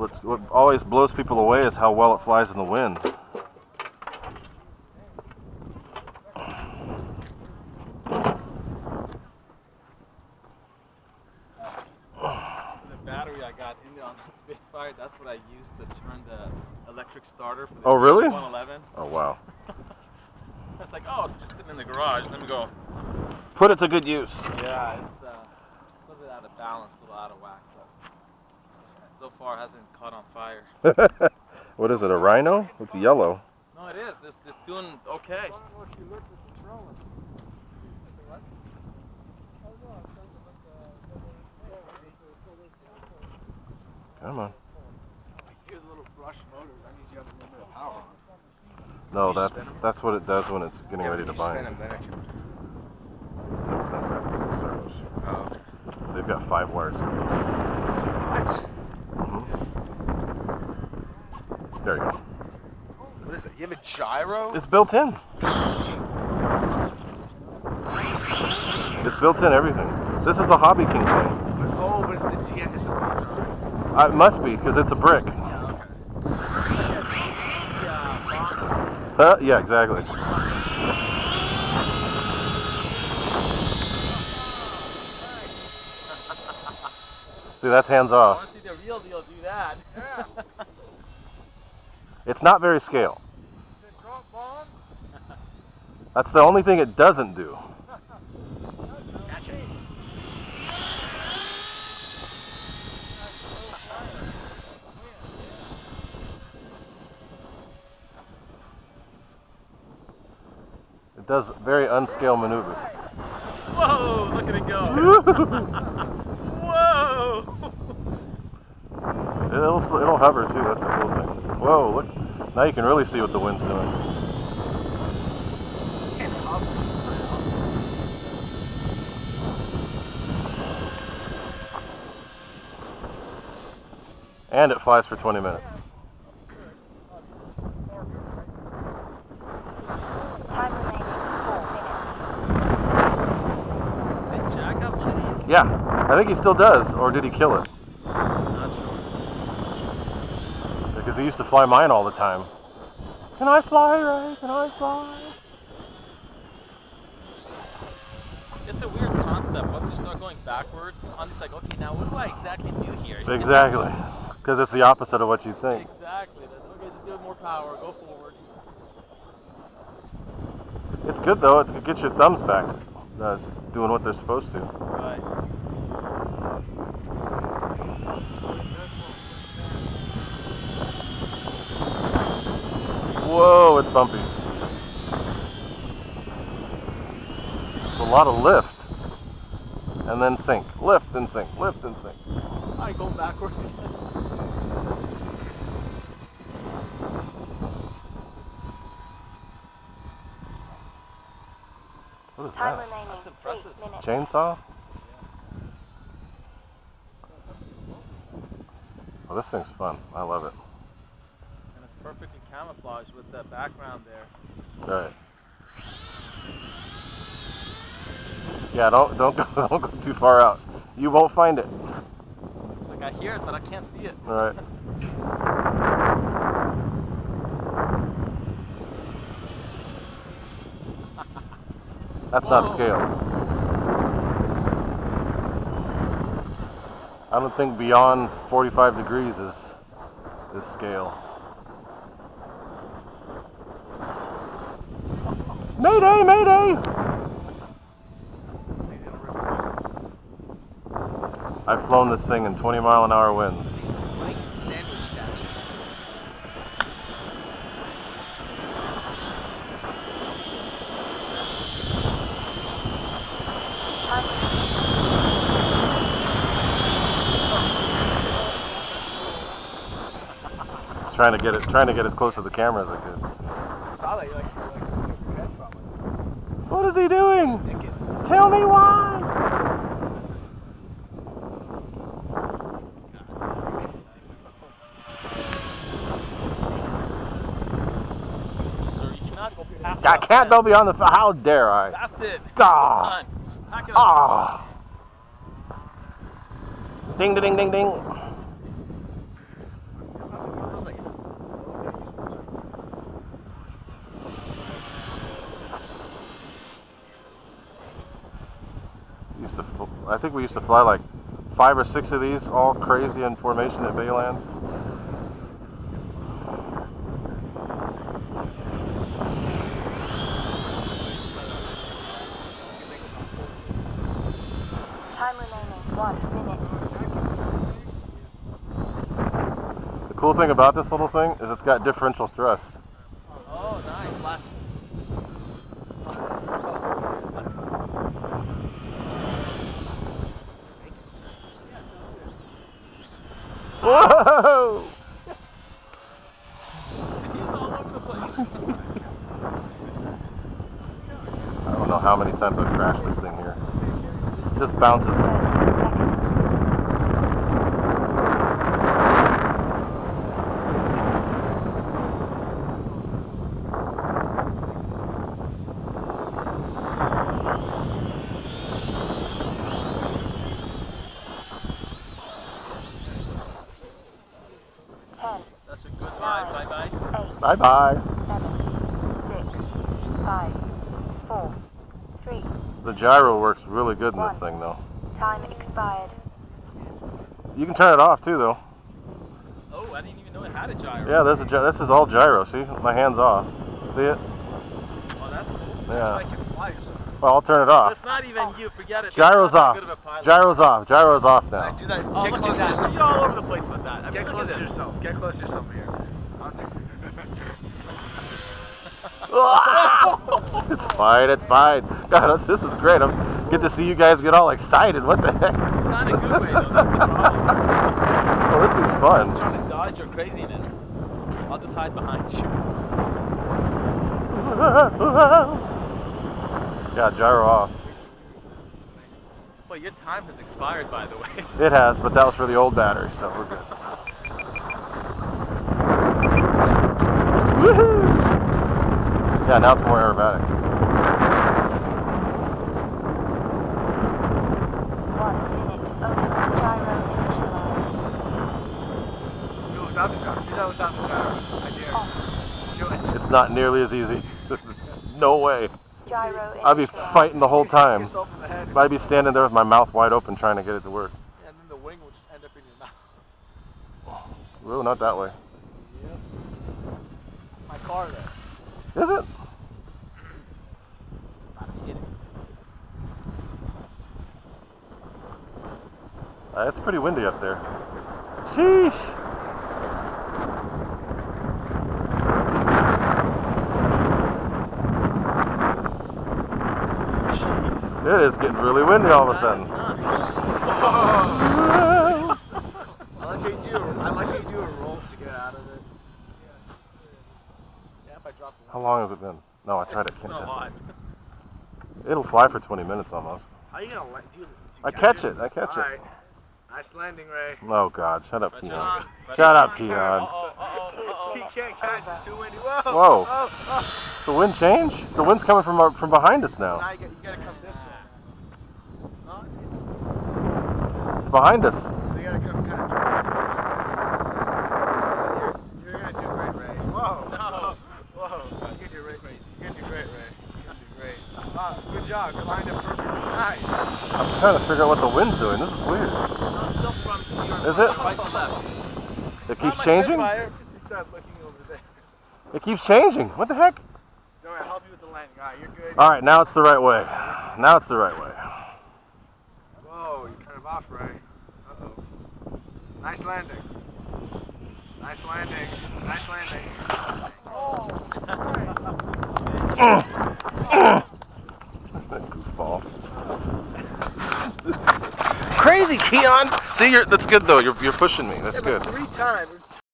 What always blows people away is how well it flies in the wind. Battery I got in on the Spitfire, that's what I used to turn the electric starter for the Oh, really? 111. Oh, wow. It's like, oh, it's just sitting in the garage. Let me go. Put it to good use. Yeah, it's a little bit out of balance, a little out of whack, but so far it hasn't caught on fire. What is it, a Rhino? It's yellow. No, it is. This doing okay. Come on. Here's a little brush motor. That means you have a little bit of power on it. No, that's what it does when it's getting ready to bind. Spin them, then it can... No, it's not that. It's the servos. Oh, okay. They've got 5 wire servos. What? There you go. What is that? You have a gyro? It's built in. It's built in everything. This is a Hobby King plane. Oh, but it's the DX, it's the motor. It must be, because it's a brick. Yeah, okay. Yeah, exactly. See, that's hands I off. want to see the real deal do that. It's not very scale. That's the only thing it doesn't do. It does very unscale maneuvers. Whoa, look at it go. Whoa. It'll hover too, that's the cool thing. Whoa, look. Now you can really see what the wind's doing. And it flies for 20 minutes. Time remaining 4 minutes. Did Jack have one of these? Yeah, I think he still does, or did he kill it? Not sure. Because he used to fly mine all the time. Can I fly, Ray? Can I fly? It's a weird concept. Once you start going backwards, I'm just like, okay, now what do I exactly do here? Exactly. Because it's the opposite of what you think. Exactly. Okay, just give it more power. Go forward. It's good though. It gets your thumbs back doing what they're supposed to. Right. Whoa, it's bumpy. It's a lot of lift. And then sink. Lift and sink. Lift and sink. I go backwards again. What is Time that? remaining That's impressive. 3 minutes. Chainsaw? Oh, this thing's fun. I love it. And it's perfectly camouflaged with the background there. Right. Yeah, don't go too far out. You won't find it. Like I hear it, but I can't see it. All right. That's not scale. I don't think beyond 45 degrees is scale. Mayday, mayday! I've flown this thing in 20-mile-an-hour winds. Like sandwich catch. Trying to get as close to the camera as I could. I saw that. You're like head from it. What is he doing? Naked. Tell me why. Excuse me, sir. You cannot go past I that can't go fence. beyond the. How dare I? That's it. God. Done. Pack it up. Ah. Ding, ding, ding, ding. think we used to fly like 5 or 6 of these, all crazy in formation at Baylands. Time remaining 1 minute. The cool thing about this little thing is it's got differential thrust. Oh, nice. That's Whoa! He's all over the place. I don't know how many times I've crashed this thing here. It just bounces. 30 seconds. 10, That's a good ride. Bye-bye. 8, Bye bye. 7, 6, 5, 4, 3. The gyro works really good in this thing though. Time expired. You can turn it off too though. Oh, I didn't even know it had a gyro. Yeah, there's a this is all gyro. See, my hand's off. See it? Oh, that's cool. Yeah. I can fly yourself. Well, I'll turn it off. That's not even you. Forget it. Gyro's You're not off. that good of a pilot. Gyro's off. Gyro's off I now. do that. Oh, Get look close at to that. yourself. You're all over the place with that. I mean, Get look close at to this. yourself. Get close to yourself here. It's fine. It's fine. God, this is great. I get to see you guys get all excited. What the heck? Not in a good way, though. That's the problem. Well, this thing's I'm fun. trying to dodge your craziness. I'll just hide behind you. Yeah, gyro off. Well, your time has expired, by the way. It has, but that was for the old battery, so we're good. Woohoo! Yeah, now it's more aerobatic. 1 minute over. Gyro initialized. Do it without the gyro. Do that without the gyro. I dare Off. you. Do it. It's not nearly as easy. No way. Gyro initialized. I'd be fighting the whole time. Yourself in the head. I'd be standing there with my mouth wide open trying to get it to work. And then the wing will just end up in your mouth. Ooh, not that way. Yep. My car there. Is it? About to hit it. It's pretty windy up there. Sheesh. It is getting really windy all of a sudden. I like how you do. I like how you do a roll to get out of it. Yeah, if I drop the How long has it been? No, I tried to It's catch not hot. it. It'll fly for 20 minutes almost. How are you gonna let you? I catch it. I catch it. Alright. Nice landing, Ray. Oh God, shut up, Pressure Keon. on. Shut up, Pressure Keon. on. He can't catch. It's too windy. Whoa. Whoa. Oh, oh. The wind changed? The wind's coming from behind us now. Now you gotta come this way. Oh, It's behind us. so you gotta come kind of towards you. You're gonna do great, Ray. Whoa. No. Whoa. You're gonna do great, Ray. You're gonna do great, Ray. You're gonna do great. Good job. You lined up perfectly. Nice. I'm trying to figure out what the wind's doing. This is weird. No, still from to your Is it? right to left. It keeps Not my changing? Spitfire. He started looking over there. It keeps changing. What the heck? No, I'll help you with the landing. Alright, you're good. All right, now it's the right way. Now it's the right way. Whoa, you kind of off, Ray. Uh-oh. Nice landing. Nice landing. Nice landing. Goofball. Crazy, Keon. See, that's good though. You're pushing me. That's Yeah, but good. 3 times.